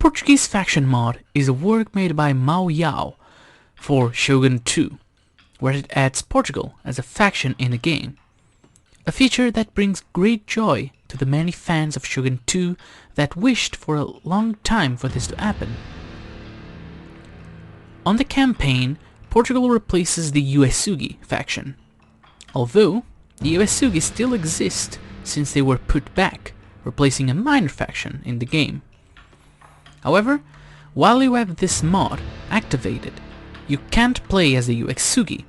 Portuguese faction mod is a work made by Mao Yao for Shogun 2, where it adds Portugal as a faction in the game. A feature that brings great joy to the many fans of Shogun 2 that wished for a long time for this to happen. On the campaign, Portugal replaces the Uesugi faction, although the Uesugi still exist since they were put back, replacing a minor faction in the game. However, while you have this mod activated, you can't play as the Uesugi.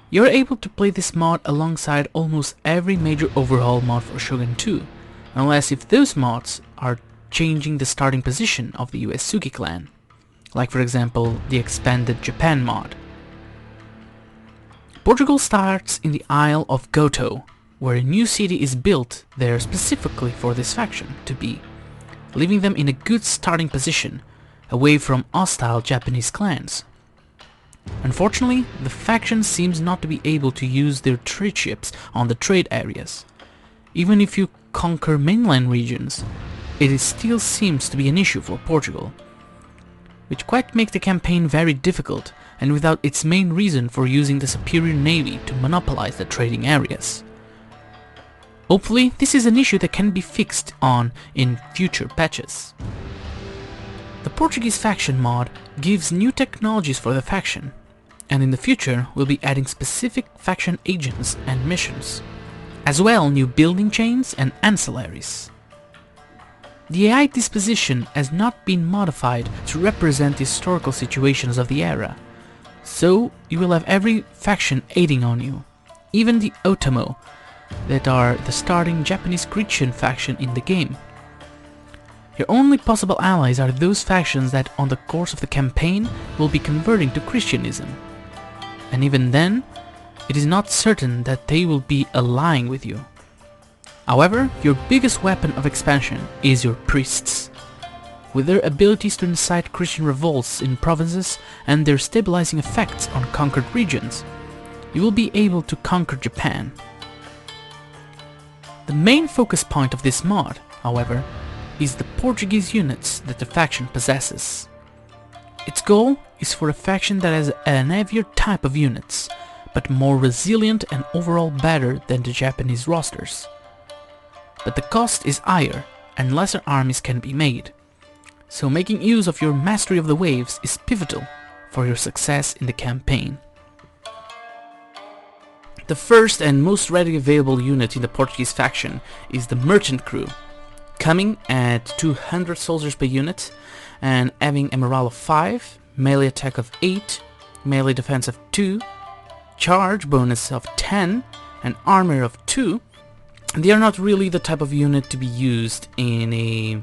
You're able to play this mod alongside almost every major overhaul mod for Shogun 2, unless if those mods are changing the starting position of the Uesugi clan, like for example the expanded Japan mod. Portugal starts in the Isle of Goto, where a new city is built there specifically for this faction to be, leaving them in a good starting position, away from hostile Japanese clans. Unfortunately, the faction seems not to be able to use their trade ships on the trade areas. Even if you conquer mainland regions, it still seems to be an issue for Portugal, which quite makes the campaign very difficult and without its main reason for using the superior navy to monopolize the trading areas. Hopefully, this is an issue that can be fixed on in future patches. The Portuguese faction mod gives new technologies for the faction, and in the future we'll be adding specific faction agents and missions, as well new building chains and ancillaries. The AI disposition has not been modified to represent the historical situations of the era, so you will have every faction aiding on you, even the Otomo, that are the starting Japanese Christian faction in the game. Your only possible allies are those factions that on the course of the campaign will be converting to Christianism, and even then, it is not certain that they will be allying with you. However, your biggest weapon of expansion is your priests. With their abilities to incite Christian revolts in provinces and their stabilizing effects on conquered regions, you will be able to conquer Japan. The main focus point of this mod, however, is the Portuguese units that the faction possesses. Its goal is for a faction that has an heavier type of units, but more resilient and overall better than the Japanese rosters. But the cost is higher and lesser armies can be made, so making use of your mastery of the waves is pivotal for your success in the campaign. The first and most readily available unit in the Portuguese faction is the merchant crew, coming at 200 soldiers per unit and having a morale of 5, melee attack of 8, melee defense of 2, charge bonus of 10, and armor of 2. They are not really the type of unit to be used in a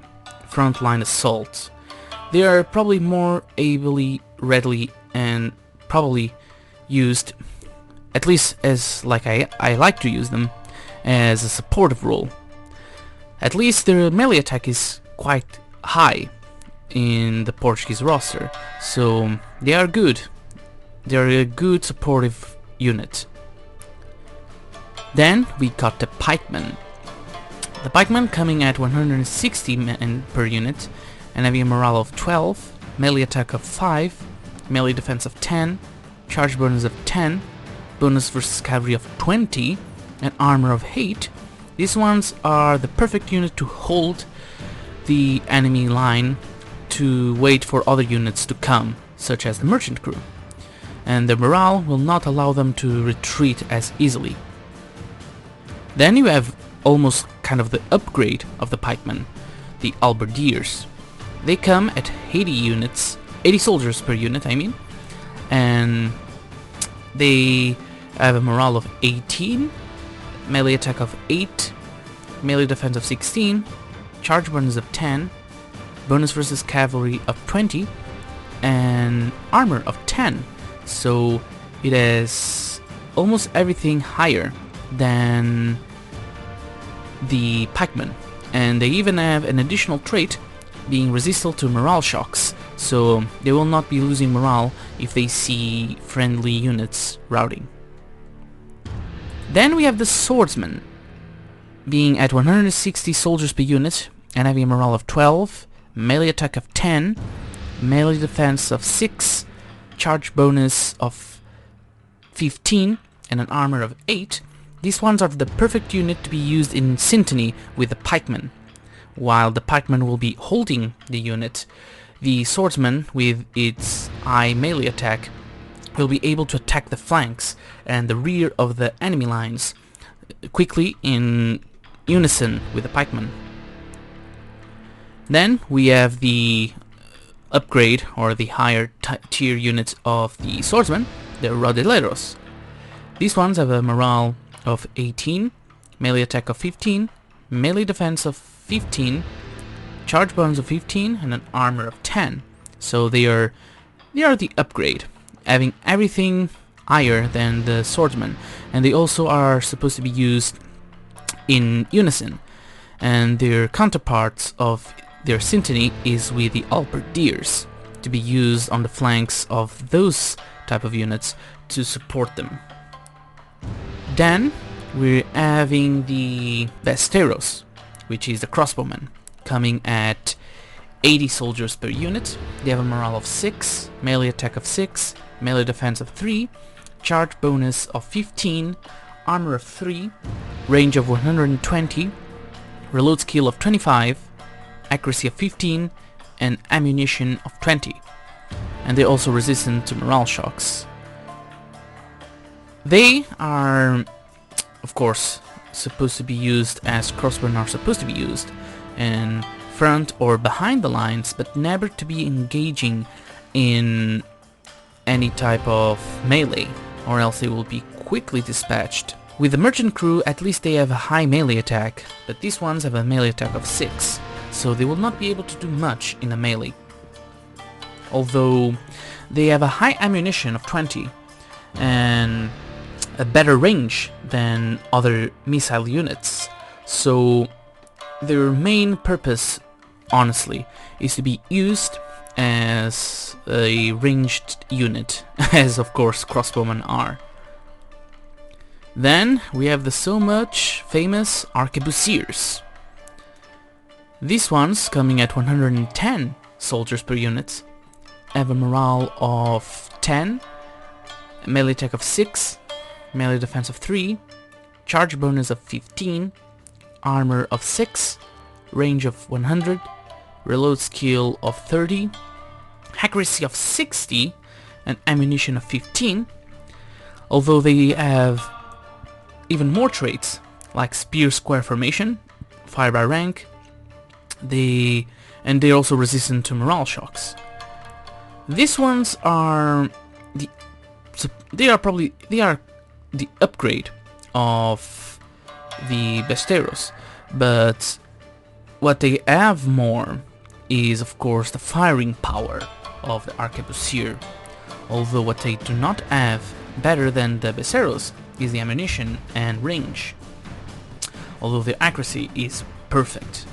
frontline assault. They are probably more readily and probably used, at least as like I like to use them, as a supportive role. At least their melee attack is quite high in the Portuguese roster, so they are good. They are a good supportive unit. Then we got the Pikemen. The Pikemen coming at 160 men per unit and having a morale of 12, melee attack of 5, melee defense of 10, charge bonus of 10, bonus versus cavalry of 20, and armor of 8. These ones are the perfect unit to hold the enemy line to wait for other units to come, such as the merchant crew, and their morale will not allow them to retreat as easily. Then you have almost kind of the upgrade of the pikemen, the halberdiers. They come at 80 soldiers per unit, and they have a morale of 18, melee attack of 8, melee defense of 16, charge bonus of 10, bonus versus cavalry of 20, and armor of 10. So it has almost everything higher than the pikemen, and they even have an additional trait being resistant to morale shocks, so they will not be losing morale if they see friendly units routing. Then we have the Swordsman, being at 160 soldiers per unit and having a morale of 12, melee attack of 10, melee defense of 6, charge bonus of 15, and an armor of 8. These ones are the perfect unit to be used in syntony with the Pikemen. While the Pikemen will be holding the unit, the Swordsman, with its eye melee attack, will be able to attack the flanks and the rear of the enemy lines quickly in unison with the Pikemen. Then we have the upgrade, or the higher tier units of the Swordsman, the Rodilleros. These ones have a morale of 18, melee attack of 15, melee defense of 15, charge bonus of 15, and an armor of 10. So they are the upgrade, having everything higher than the Swordsman, and they also are supposed to be used in unison, and their counterparts of their syntony is with the Halberdiers, to be used on the flanks of those type of units to support them. Then we're having the Besteros, which is the crossbowmen, coming at 80 soldiers per unit. They have a morale of 6, melee attack of 6, melee defense of 3, charge bonus of 15, armor of 3, range of 120, reload skill of 25, accuracy of 15, and ammunition of 20. And they're also resistant to morale shocks. They are, of course, supposed to be used as crossbowmen are supposed to be used, in front or behind the lines, but never to be engaging in any type of melee, or else they will be quickly dispatched. With the merchant crew, at least they have a high melee attack, but these ones have a melee attack of 6, so they will not be able to do much in a melee. Although they have a high ammunition of 20 and a better range than other missile units, so their main purpose, honestly, is to be used as a ranged unit, as of course crossbowmen are. Then we have the so much famous arquebusiers. These ones, coming at 110 soldiers per unit, have a morale of 10, a melee attack of 6, melee defense of 3, charge bonus of 15, armor of 6, range of 100, reload skill of 30, accuracy of 60, and ammunition of 15, although they have even more traits like spear square formation, fire by rank, and they're also resistant to morale shocks. These ones are they are the upgrade of the Besteros, but what they have more is of course the firing power of the arquebusier, although what they do not have better than the Besteros is the ammunition and range, although their accuracy is perfect.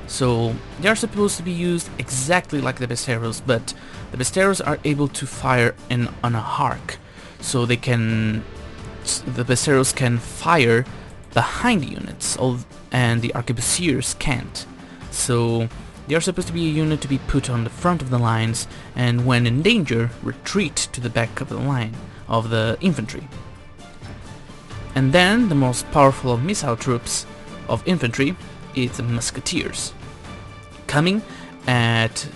So they are supposed to be used exactly like the Besteros, but the Besteros are able to fire on a arc, so the Besteros can fire behind the units, and the arquebusiers can't. So they are supposed to be a unit to be put on the front of the lines, and when in danger, retreat to the back of the line of the infantry. And then the most powerful of missile troops of infantry is the Musketeers, coming at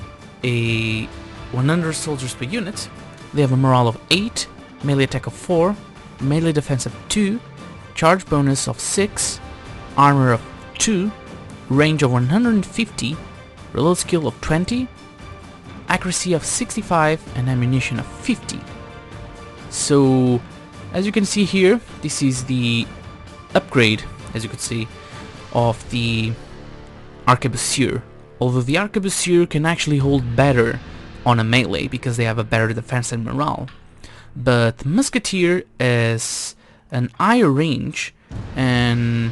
a 100 soldiers per unit. They have a morale of 8, melee attack of 4, melee defense of 2, charge bonus of 6, armor of 2, range of 150, reload skill of 20, accuracy of 65, and ammunition of 50. So, as you can see here, this is the upgrade, as you could see, of the arquebusier. Although the arquebusier can actually hold better on a melee because they have a better defense and morale. But the musketeer has an higher range and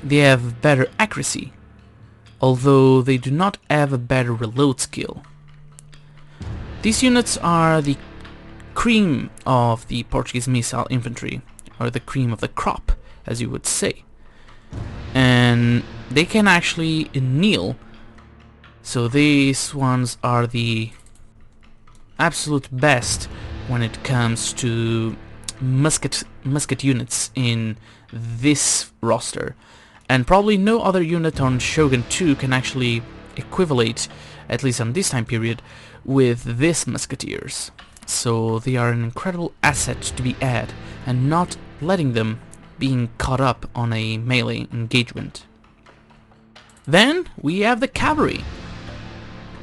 they have better accuracy, although they do not have a better reload skill. These units are the cream of the Portuguese missile infantry, or the cream of the crop, as you would say. And they can actually kneel So these ones are the absolute best when it comes to musket units in this roster, and probably no other unit on Shogun 2 can actually equivalate, at least on this time period, with this Musketeers. So they are an incredible asset to be added, and not letting them being caught up on a melee engagement. Then we have the Cavalry.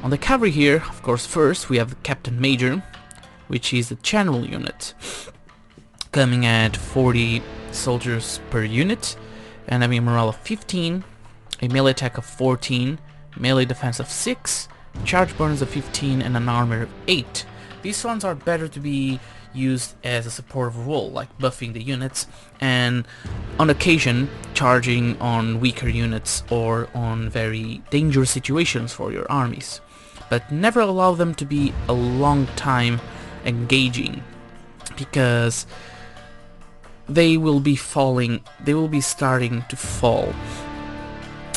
On the Cavalry here, of course, first we have the Captain Major, which is the general unit, coming at 40 soldiers per unit, and having a morale of 15, a melee attack of 14, melee defense of 6, charge bonus of 15, and an armor of 8. These ones are better to be used as a supportive role, like buffing the units, and on occasion charging on weaker units or on very dangerous situations for your armies. But never allow them to be a long time engaging, because they will be starting to fall.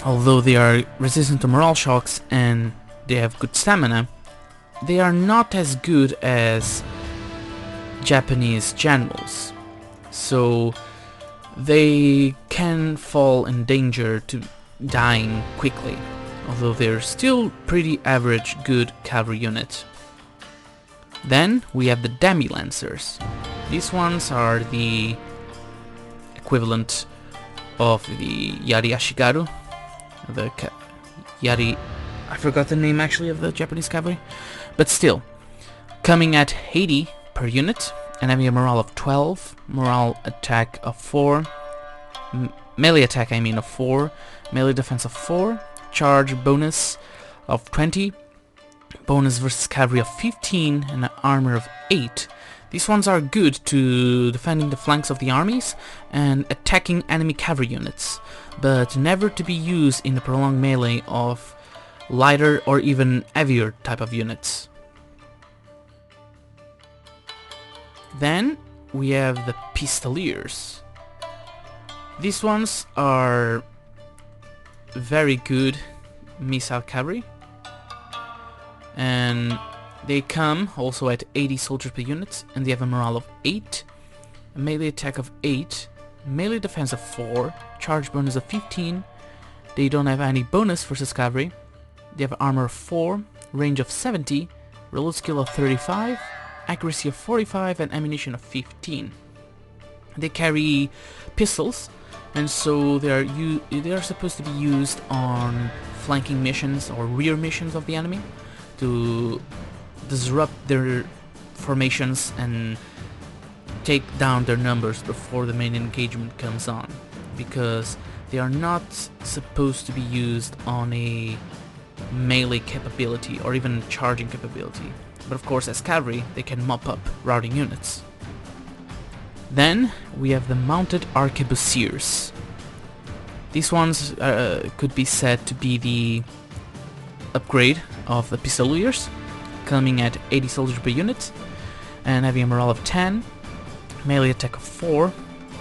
Although they are resistant to morale shocks and they have good stamina, they are not as good as Japanese generals. So they can fall in danger to dying quickly, although they're still pretty average good cavalry unit. Then we have the Demi Lancers. These ones are the equivalent of the Yari Ashigaru, the Yari... I forgot the name actually of the Japanese cavalry, but still, coming at 80 per unit, and having a morale of 12, morale attack of 4, melee attack I mean of 4, melee defense of 4, charge bonus of 20, bonus versus cavalry of 15, and an armor of 8. These ones are good to defending the flanks of the armies and attacking enemy cavalry units, but never to be used in the prolonged melee of lighter or even heavier type of units. Then we have the Pistoliers. These ones are very good missile cavalry, and they come also at 80 soldiers per unit, and they have a morale of 8, a melee attack of 8, melee defense of 4, charge bonus of 15, they don't have any bonus versus cavalry, they have armor of 4, range of 70, reload skill of 35, accuracy of 45, and ammunition of 15. They carry pistols, and so they are supposed to be used on flanking missions or rear missions of the enemy to disrupt their formations and take down their numbers before the main engagement comes on, because they are not supposed to be used on a melee capability or even charging capability, but of course as cavalry they can mop up routing units. Then we have the mounted arquebusiers. These ones could be said to be the upgrade of the Pistoliers, coming at 80 soldiers per unit and having a morale of 10, melee attack of 4,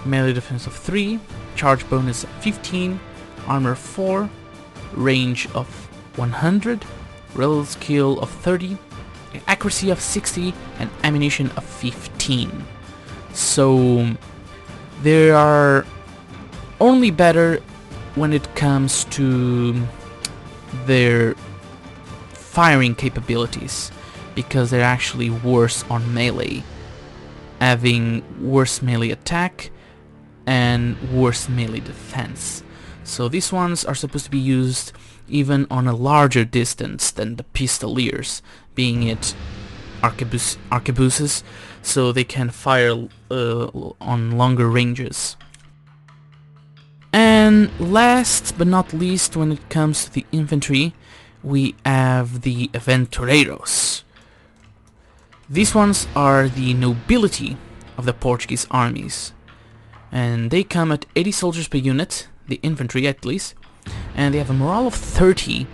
melee defense of 3, charge bonus of 15, armor of 4, range of 100, reload skill of 30, accuracy of 60, and ammunition of 15. So they are only better when it comes to their firing capabilities, because they're actually worse on melee, having worse melee attack and worse melee defense. So these ones are supposed to be used even on a larger distance than the Pistoliers, being it arquebuses, so they can fire on longer ranges. And last but not least, when it comes to the infantry, we have the Aventureiros. These ones are the nobility of the Portuguese armies, and they come at 80 soldiers per unit, the infantry at least, and they have a morale of 30,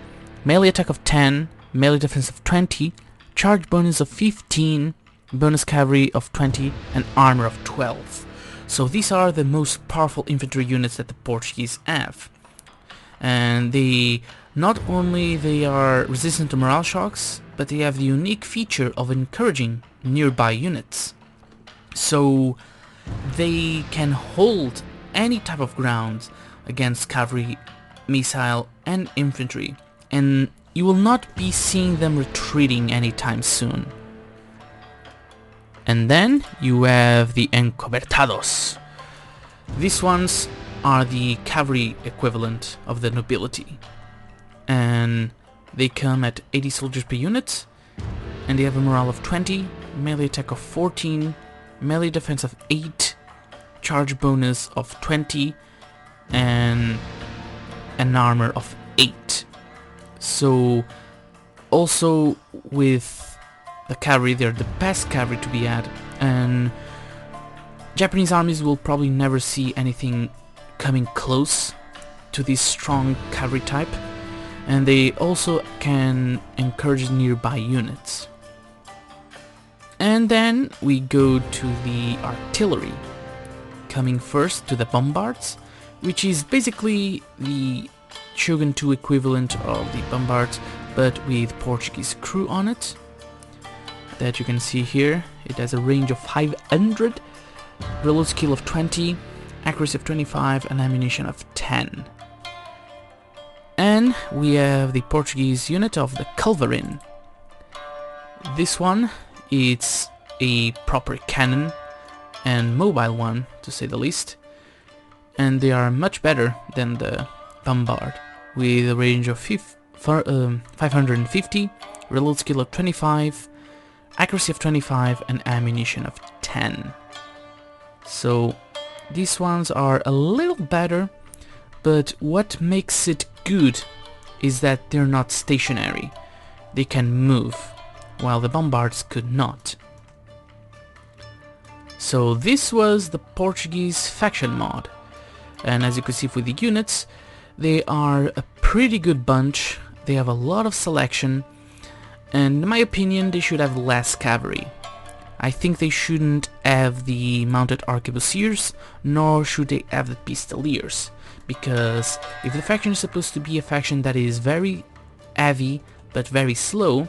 melee attack of 10, melee defense of 20, charge bonus of 15, bonus cavalry of 20, and armor of 12. So these are the most powerful infantry units that the Portuguese have, and they Not only they are resistant to morale shocks, but they have the unique feature of encouraging nearby units. So they can hold any type of ground against cavalry, missile and infantry, and you will not be seeing them retreating anytime soon. And then you have the encobertados. These ones are the cavalry equivalent of the nobility, and they come at 80 soldiers per unit, and they have a morale of 20, melee attack of 14, melee defense of 8, charge bonus of 20, and an armor of 8. So also with the cavalry, they're the best cavalry to be had, and Japanese armies will probably never see anything coming close to this strong cavalry type, and they also can encourage nearby units. And then we go to the artillery, coming first to the bombards, which is basically the Shogun II equivalent of the bombards, but with Portuguese crew on it. That you can see here. It has a range of 500, reload skill of 20, accuracy of 25, and ammunition of 10. And we have the Portuguese unit of the Cavalry. This one, it's a proper cannon and mobile one, to say the least, and they are much better than the bombard, with a range of 550, reload skill of 25, accuracy of 25, and ammunition of 10. So these ones are a little better, but what makes it good is that they're not stationary. They can move, while the bombards could not. So this was the Portuguese faction mod, and as you can see with the units, they are a pretty good bunch. They have a lot of selection, and in my opinion they should have less cavalry. I think they shouldn't have the mounted arquebusiers, nor should they have the pistoliers, because if the faction is supposed to be a faction that is very heavy but very slow,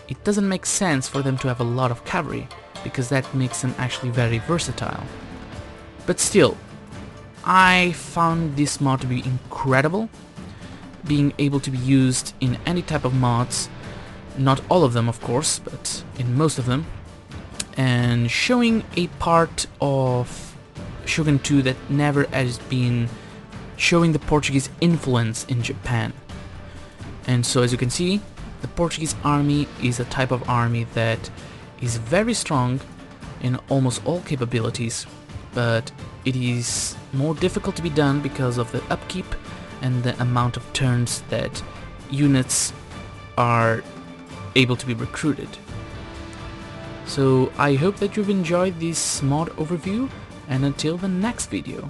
it doesn't make sense for them to have a lot of cavalry, because that makes them actually very versatile. But still, I found this mod to be incredible, being able to be used in any type of mods, not all of them of course, but in most of them, and showing a part of Shogun II that never has been showing the Portuguese influence in Japan. And so as you can see, the Portuguese army is a type of army that is very strong in almost all capabilities, but it is more difficult to be done because of the upkeep and the amount of turns that units are able to be recruited. So I hope that you've enjoyed this mod overview, and until the next video.